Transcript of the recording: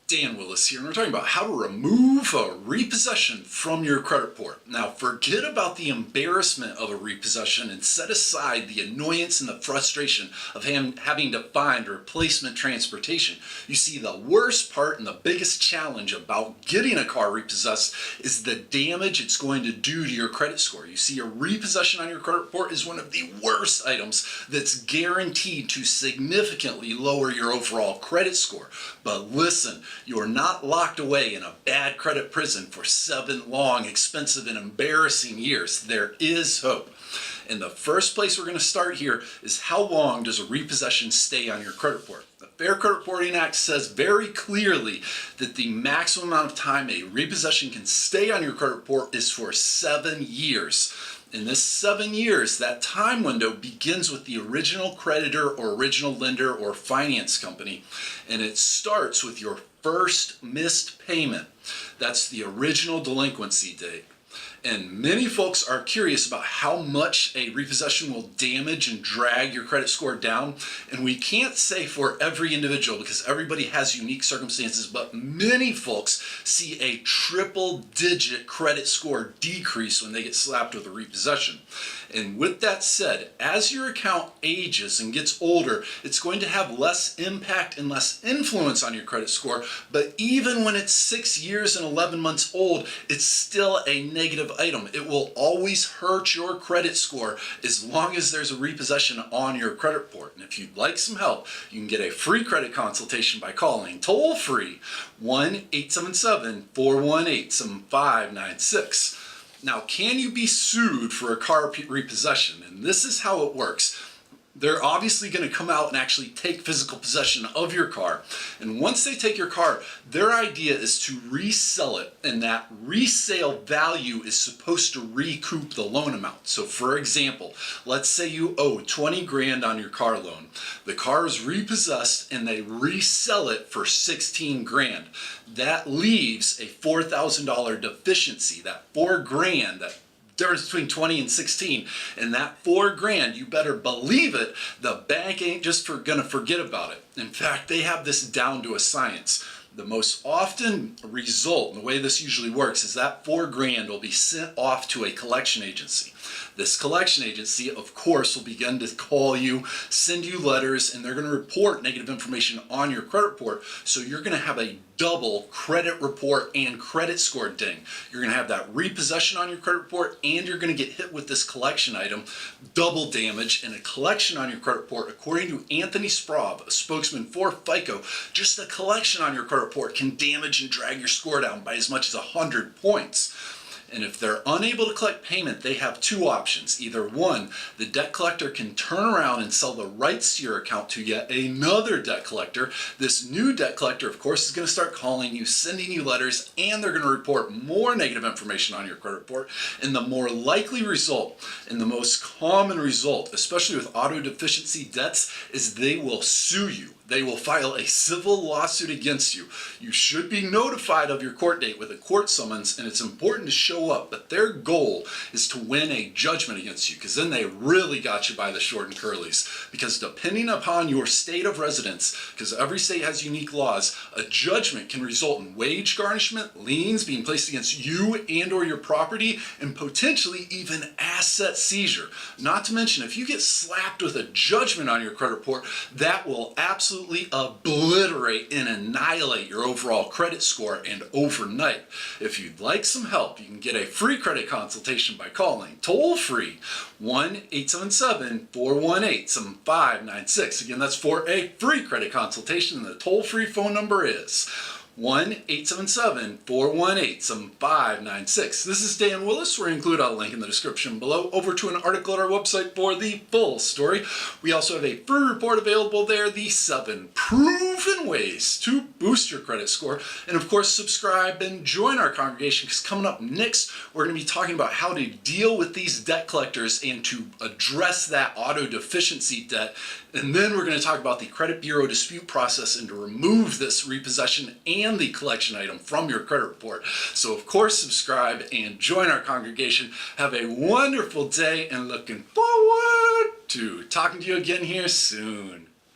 Dan Willis here, and we're talking about how to remove a repossession from your credit report. Now, forget about the embarrassment of a repossession and set aside the annoyance and the frustration of having to find replacement transportation. You see, the worst part and the biggest challenge about getting a car repossessed is the damage it's going to do to your credit score. You see, a repossession on your credit report is one of the worst items that's guaranteed to significantly lower your overall credit score. But listen, you're not locked away in a bad credit prison for 7 long, expensive, and embarrassing years. There is hope. And the first place we're going to start here is how long does a repossession stay on your credit report? The Fair Credit Reporting Act says very clearly that the maximum amount of time a repossession can stay on your credit report is for 7 years. In this 7 years, that time window begins with the original creditor or original lender or finance company, and it starts with your first missed payment. That's the original delinquency date. And many folks are curious about how much a repossession will damage and drag your credit score down. And we can't say for every individual because everybody has unique circumstances, but many folks see a triple-digit credit score decrease when they get slapped with a repossession. And with that said, as your account ages and gets older, it's going to have less impact and less influence on your credit score. But even when it's 6 years and 11 months old, it's still a negative item. It will always hurt your credit score as long as there's a repossession on your credit report. And if you'd like some help, you can get a free credit consultation by calling toll-free 1-877-418-7596. Now, can you be sued for a car repossession? And this is how it works. They're obviously going to come out and actually take physical possession of your car. And once they take your car, their idea is to resell it, and that resale value is supposed to recoup the loan amount. So for example, let's say you owe 20 grand on your car loan. The car is repossessed and they resell it for 16 grand. That leaves a $4,000 deficiency, that 4 grand, that difference between 20 and 16, and that 4 grand, you better believe it, the bank ain't just gonna forget about it. In fact, they have this down to a science. The most often result, and the way this usually works, is that 4 grand will be sent off to a collection agency. This collection agency, of course, will begin to call you, send you letters, and they're going to report negative information on your credit report. So you're going to have a double credit report and credit score ding. You're going to have that repossession on your credit report, and you're going to get hit with this collection item, double damage, and a collection on your credit report. According to Anthony Sprague, a spokesman for FICO, just a collection on your credit report can damage and drag your score down by as much as 100 points. And if they're unable to collect payment, they have 2 options. Either one, the debt collector can turn around and sell the rights to your account to yet another debt collector. This new debt collector, of course, is going to start calling you, sending you letters, and they're going to report more negative information on your credit report. And the more likely result, and the most common result, especially with auto deficiency debts, is they will sue you. They will file a civil lawsuit against you. You should be notified of your court date with a court summons, and it's important to show up. But their goal is to win a judgment against you, because then they really got you by the short and curlies. Because depending upon your state of residence, because every state has unique laws, a judgment can result in wage garnishment, liens being placed against you and or your property, and potentially even asset seizure. Not to mention, if you get slapped with a judgment on your credit report, that will absolutely obliterate and annihilate your overall credit score, and overnight. If you'd like some help, you can get a free credit consultation by calling toll-free 1-877-418-7596. Again, that's for a free credit consultation, and the toll-free phone number is 1-877-418-7596. This is Dan Willis. We're going to include a link in the description below over to an article at our website for the full story. We also have a free report available there, the 7 proven ways to boost your credit score. And of course, subscribe and join our congregation, because coming up next, we're going to be talking about how to deal with these debt collectors and to address that auto deficiency debt. And then we're going to talk about the credit bureau dispute process and to remove this repossession and the collection item from your credit report. So of course, subscribe and join our congregation. Have a wonderful day, and looking forward to talking to you again here soon.